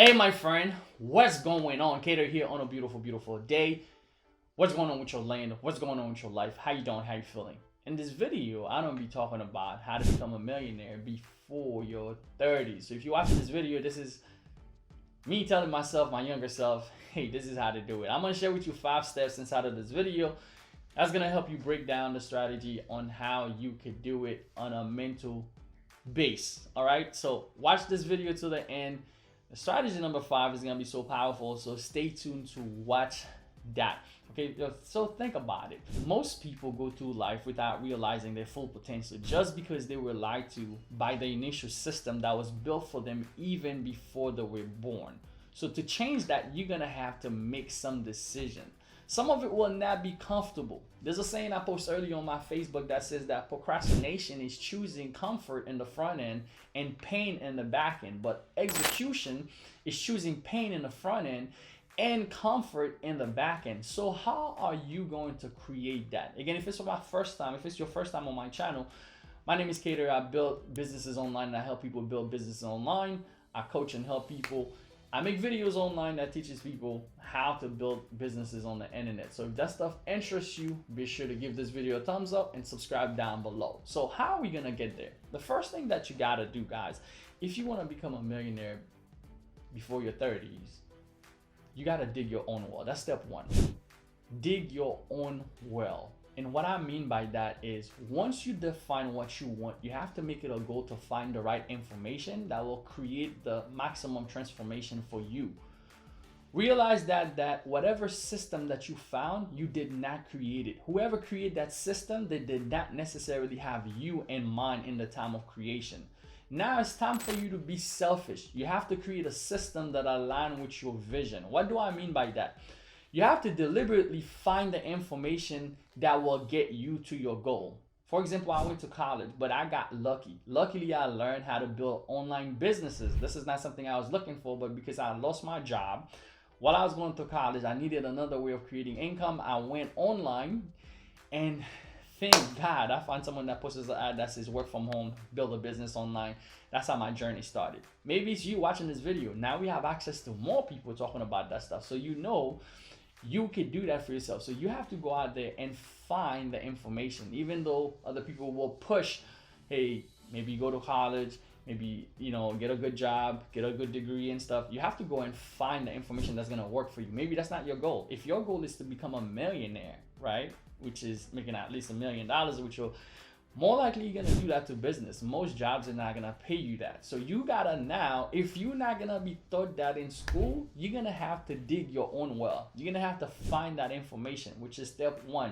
Hey, my friend, what's going on? Cater here on a beautiful, beautiful day. What's going on with your land? What's going on with your life? How you doing? How you feeling? In this video, I'm gonna be talking about how to become a millionaire before your 30s. So if you're watching this video, this is me telling myself, my younger self, hey, this is how to do it. I'm gonna share with you 5 steps inside of this video. That's gonna help you break down the strategy on how you could do it on a mental base. All right, so watch this video to the end. The strategy number 5 is gonna be so powerful, so stay tuned to watch that. Okay, so think about it. Most people go through life without realizing their full potential just because they were lied to by the initial system that was built for them even before they were born. So to change that, you're gonna have to make some decision. Some of it will not be comfortable. There's a saying I posted earlier on my Facebook that says that procrastination is choosing comfort in the front end and pain in the back end, but execution is choosing pain in the front end and comfort in the back end. So how are you going to create that? Again, if it's your first time on my channel, my name is Cater. I build businesses online and I help people build businesses online. I coach and help people. I make videos online that teaches people how to build businesses on the internet. So if that stuff interests you, be sure to give this video a thumbs up and subscribe down below. So how are we gonna get there? The first thing that you gotta do, guys, if you wanna become a millionaire before your 30s, you gotta dig your own well. That's step 1. Dig your own well. And what I mean by that is once you define what you want, you have to make it a goal to find the right information that will create the maximum transformation for you. Realize that whatever system that you found, you did not create it. Whoever created that system, they did not necessarily have you in mind in the time of creation. Now it's time for you to be selfish. You have to create a system that aligns with your vision. What do I mean by that? You have to deliberately find the information that will get you to your goal. For example, I went to college, but I got lucky. Luckily, I learned how to build online businesses. This is not something I was looking for, but because I lost my job while I was going to college, I needed another way of creating income. I went online, and thank God I found someone that posts an ad that says work from home, build a business online. That's how my journey started. Maybe it's you watching this video. Now we have access to more people talking about that stuff. So you know you could do that for yourself. So you have to go out there and find the information, even though other people will push, hey, maybe go to college, maybe, get a good job, get a good degree and stuff. You have to go and find the information that's going to work for you. Maybe that's not your goal. If your goal is to become a millionaire, right, which is making at least $1 million, which will more likely you're gonna do that to business. Most jobs are not gonna pay you that. So you gotta now, if you're not gonna be taught that in school, you're gonna have to dig your own well. You're gonna have to find that information, which is step 1.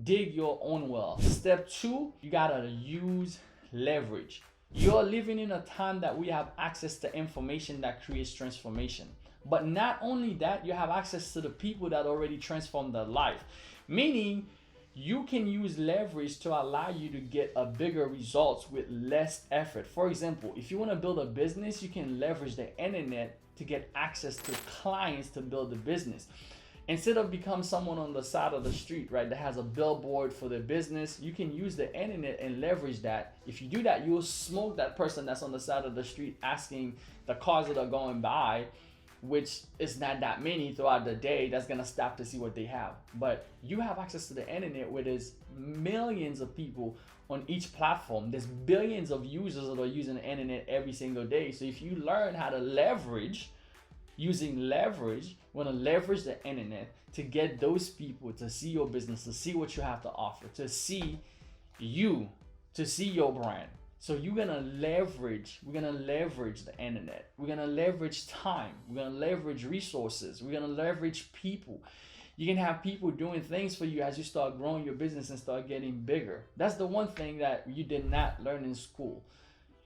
Dig your own well. Step 2, you gotta use leverage. You're living in a time that we have access to information that creates transformation. But not only that, you have access to the people that already transformed their life. Meaning, you can use leverage to allow you to get a bigger results with less effort. For example, if you want to build a business, you can leverage the internet to get access to clients to build the business. Instead of become someone on the side of the street, right, that has a billboard for their business, you can use the internet and leverage that. If you do that, you'll smoke that person that's on the side of the street asking the cars that are going by, which is not that many throughout the day, that's gonna stop to see what they have. But you have access to the internet where there's millions of people on each platform. There's billions of users that are using the internet every single day. So if you learn how to leverage, using leverage, you wanna leverage the internet to get those people to see your business, to see what you have to offer, to see you, to see your brand. So we're gonna leverage the internet. We're gonna leverage time. We're gonna leverage resources. We're gonna leverage people. You can have people doing things for you as you start growing your business and start getting bigger. That's the one thing that you did not learn in school.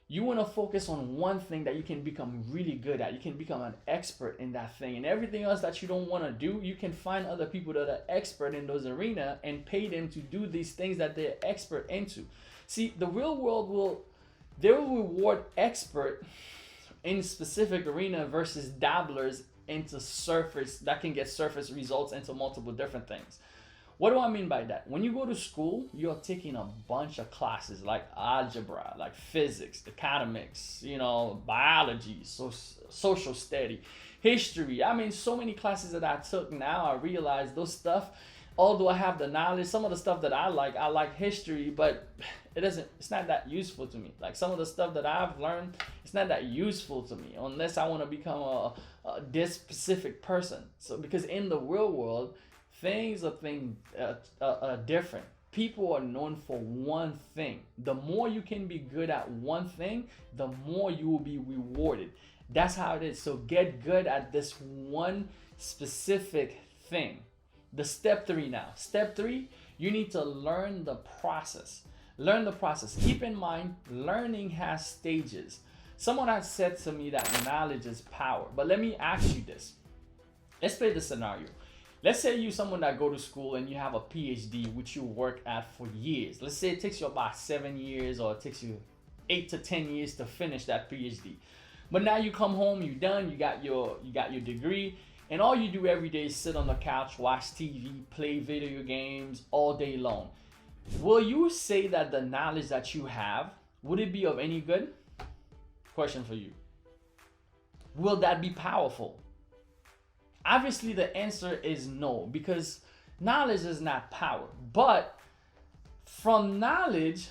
You wanna focus on one thing that you can become really good at. You can become an expert in that thing. And everything else that you don't wanna do, you can find other people that are expert in those arenas and pay them to do these things that they're expert into. See, the real world will reward expert in specific arena versus dabblers into surface that can get surface results into multiple different things. What do I mean by that? When you go to school, you're taking a bunch of classes like algebra, like physics, economics, biology, social study, history. I mean, so many classes that I took now, I realize those stuff, although I have the knowledge, some of the stuff that I like history, but it's not that useful to me. Like some of the stuff that I've learned, it's not that useful to me unless I want to become this specific person. So because in the real world, things are different. People are known for one thing. The more you can be good at one thing, the more you will be rewarded. That's how it is. So get good at this one specific thing. The step 3 now. Step 3, you need to learn the process. Learn the process. Keep in mind, learning has stages. Someone had said to me that knowledge is power. But let me ask you this. Let's play the scenario. Let's say you're someone that go to school and you have a PhD, which you work at for years. Let's say it takes you about 7 years, or it takes you 8 to 10 years to finish that PhD. But now you come home, you're done, you got your degree, and all you do every day is sit on the couch, watch TV, play video games all day long. Will you say that the knowledge that you have, would it be of any good? Question for you. Will that be powerful? Obviously, the answer is no, because knowledge is not power. But from knowledge,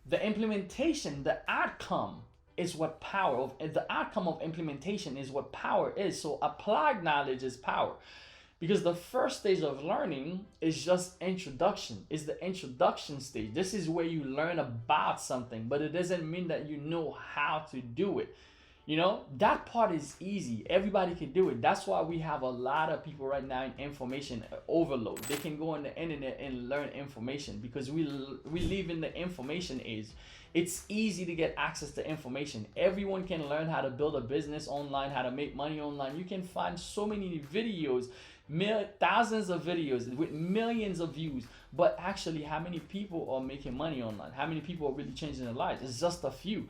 the implementation, the outcome is what power of the outcome of implementation is what power is. So applied knowledge is power. Because the first stage of learning is just introduction. It's the introduction stage. This is where you learn about something, but it doesn't mean that you know how to do it. That part is easy. Everybody can do it. That's why we have a lot of people right now in information overload. They can go on the internet and learn information because we live in the information age. It's easy to get access to information. Everyone can learn how to build a business online, how to make money online. You can find so many videos, thousands of videos with millions of views. But actually, how many people are making money online? How many people are really changing their lives? It's just a few.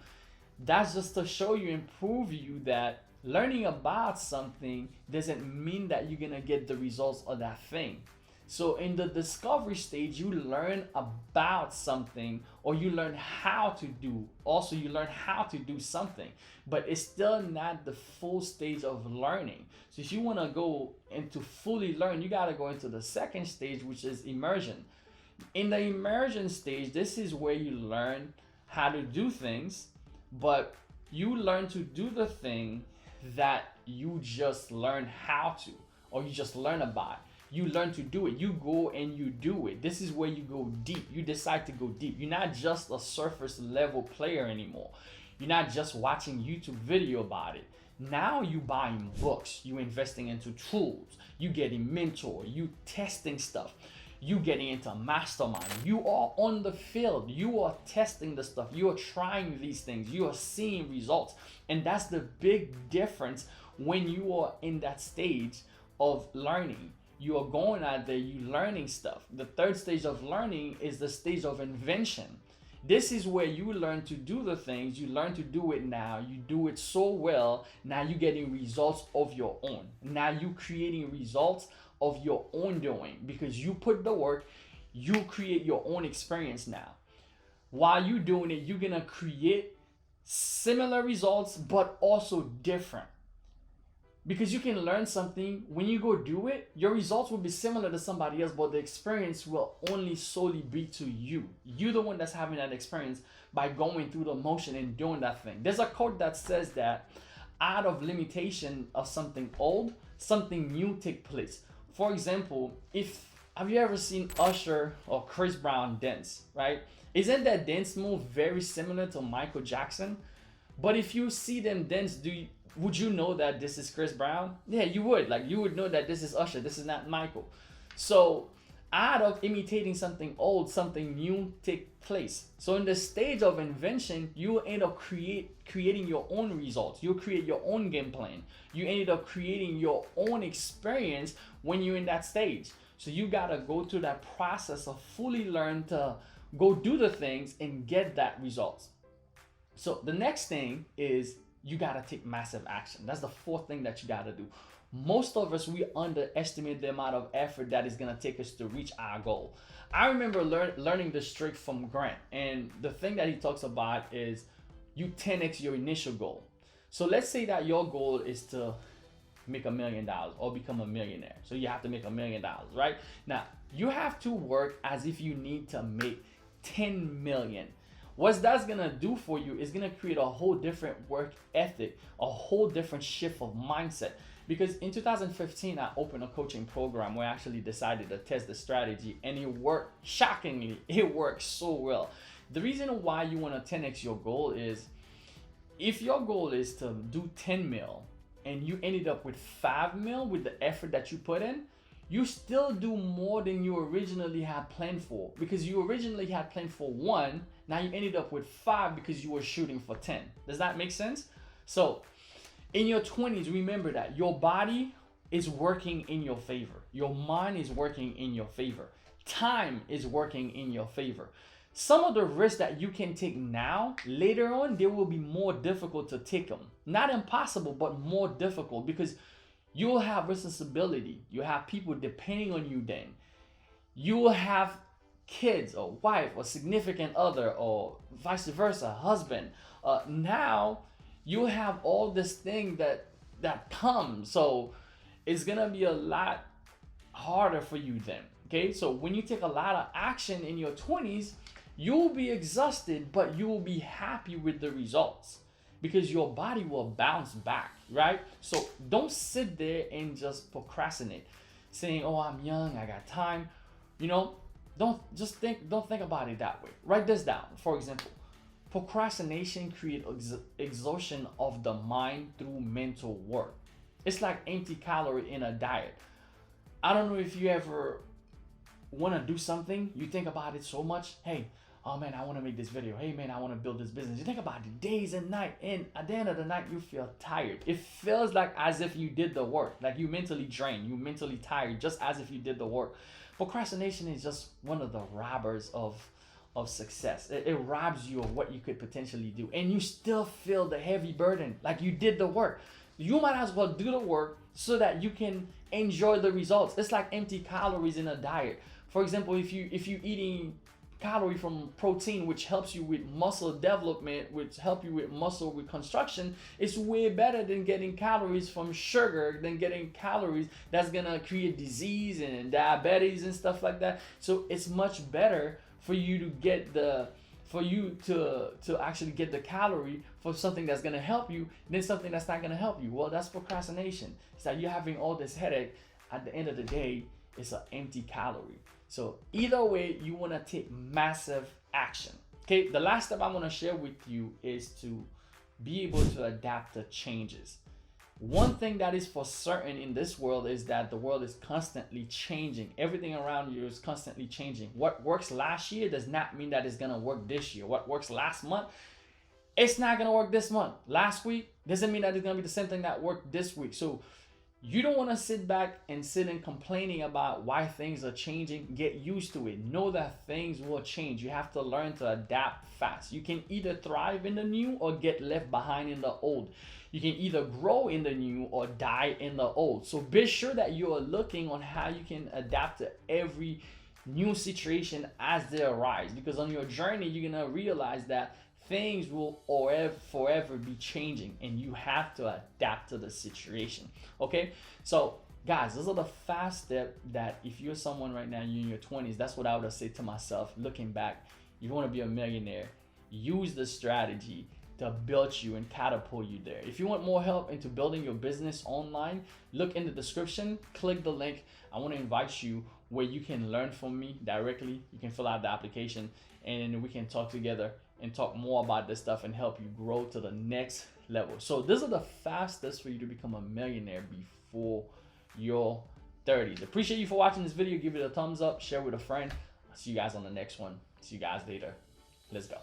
That's just to show you and prove you that learning about something doesn't mean that you're gonna get the results of that thing. So in the discovery stage, you learn about something, or you learn how to do. Also, you learn how to do something, but it's still not the full stage of learning. So if you want to go into fully learn, you got to go into the second stage, which is immersion. In the immersion stage, this is where you learn how to do things, but you learn to do the thing that you just learn how to, or you just learn about. You learn to do it. You go and you do it. This is where you go deep. You decide to go deep. You're not just a surface level player anymore. You're not just watching YouTube video about it. Now you buying books. You investing into tools. You getting mentor. You testing stuff. You getting into mastermind. You are on the field. You are testing the stuff. You are trying these things. You are seeing results. And that's the big difference when you are in that stage of learning. You are going out there, you learning stuff. The third stage of learning is the stage of invention. This is where you learn to do the things, you learn to do it now, you do it so well, now you're getting results of your own. Now you creating results of your own doing because you put the work, you create your own experience now. While you doing it, you're gonna create similar results, but also different. Because you can learn something, when you go do it, your results will be similar to somebody else, but the experience will only solely be to you. You're the one that's having that experience by going through the motion and doing that thing. There's a quote that says that out of limitation of something old, something new take place. For example, have you ever seen Usher or Chris Brown dance, right? Isn't that dance move very similar to Michael Jackson? But if you see them dance, would you know that this is Chris Brown? Yeah, you would. Like, you would know that this is Usher. This is not Michael. So out of imitating something old, something new take place. So in the stage of invention, you end up creating your own results. You create your own game plan. You ended up creating your own experience when you're in that stage. So you got to go through that process of fully learn to go do the things and get that results. So the next thing is you got to take massive action. That's the fourth thing that you got to do. Most of us, we underestimate the amount of effort that is going to take us to reach our goal. I remember learning this trick from Grant, and the thing that he talks about is you 10x your initial goal. So let's say that your goal is to make $1 million or become a millionaire. So you have to make $1 million, right? Now, you have to work as if you need to make 10 million. What that's gonna do for you is gonna create a whole different work ethic, a whole different shift of mindset. Because in 2015, I opened a coaching program where I actually decided to test the strategy, and it worked. Shockingly, it worked so well. The reason why you want to 10x your goal is if your goal is to do 10 mil and you ended up with 5 mil with the effort that you put in, you still do more than you originally had planned for, because you originally had planned for 1, now you ended up with 5 because you were shooting for 10. Does that make sense? So in your 20s, remember that your body is working in your favor. Your mind is working in your favor. Time is working in your favor. Some of the risks that you can take now, later on, they will be more difficult to take them. Not impossible, but more difficult, because you'll have responsibility. You have people depending on you then. You will have kids or wife or significant other or vice versa, husband. Now you have all this thing that comes. So it's gonna be a lot harder for you then. Okay, so when you take a lot of action in your 20s, you'll be exhausted, but you will be happy with the results because your body will bounce back, right? So don't sit there and just procrastinate, saying, "Oh, I'm young, I got time." You know, don't think about it that way. Write this down. For example, procrastination creates exhaustion of the mind through mental work. It's like empty calorie in a diet. I don't know if you ever want to do something, you think about it so much. Hey, oh man, I want to make this video. Hey man, I want to build this business. You think about it days and night, and at the end of the night, you feel tired. It feels like as if you did the work, like you mentally drained, you mentally tired, just as if you did the work. Procrastination is just one of the robbers of success. It robs you of what you could potentially do, and you still feel the heavy burden, like you did the work. You might as well do the work so that you can enjoy the results. It's like empty calories in a diet. For example, if you eating calorie from protein, which helps you with muscle development, which help you with muscle reconstruction, it's way better than getting calories from sugar, than getting calories that's gonna create disease and diabetes and stuff like that. So it's much better for you to get to actually get the calorie for something that's gonna help you than something that's not gonna help you. Well, that's procrastination. It's like you're having all this headache. At the end of the day, it's an empty calorie. So either way, you want to take massive action. Okay, the last step I want to share with you is to be able to adapt to changes. One thing that is for certain in this world is that the world is constantly changing. Everything around you is constantly changing. What works last year does not mean that it's going to work this year. What works last month, it's not going to work this month. Last week doesn't mean that it's going to be the same thing that worked this week. So you don't want to sit back and sit and complaining about why things are changing. Get used to it. Know that things will change. You have to learn to adapt fast. You can either thrive in the new or get left behind in the old. You can either grow in the new or die in the old. So be sure that you are looking on how you can adapt to every new situation as they arise. Because on your journey, you're going to realize that things will forever be changing, and you have to adapt to the situation. Okay, so guys, those are the 5 steps that if you're someone right now, you're in your 20s, that's what I would have said to myself looking back. If you want to be a millionaire, use the strategy to build you and catapult you there. If you want more help into building your business online, look in the description, click the link. I want to invite you where you can learn from me directly. You can fill out the application and we can talk together and talk more about this stuff and help you grow to the next level. So these are the 5 steps for you to become a millionaire before your 30s. Appreciate you for watching this video. Give it a thumbs up, share with a friend. I'll see you guys on the next one. See you guys later. Let's go.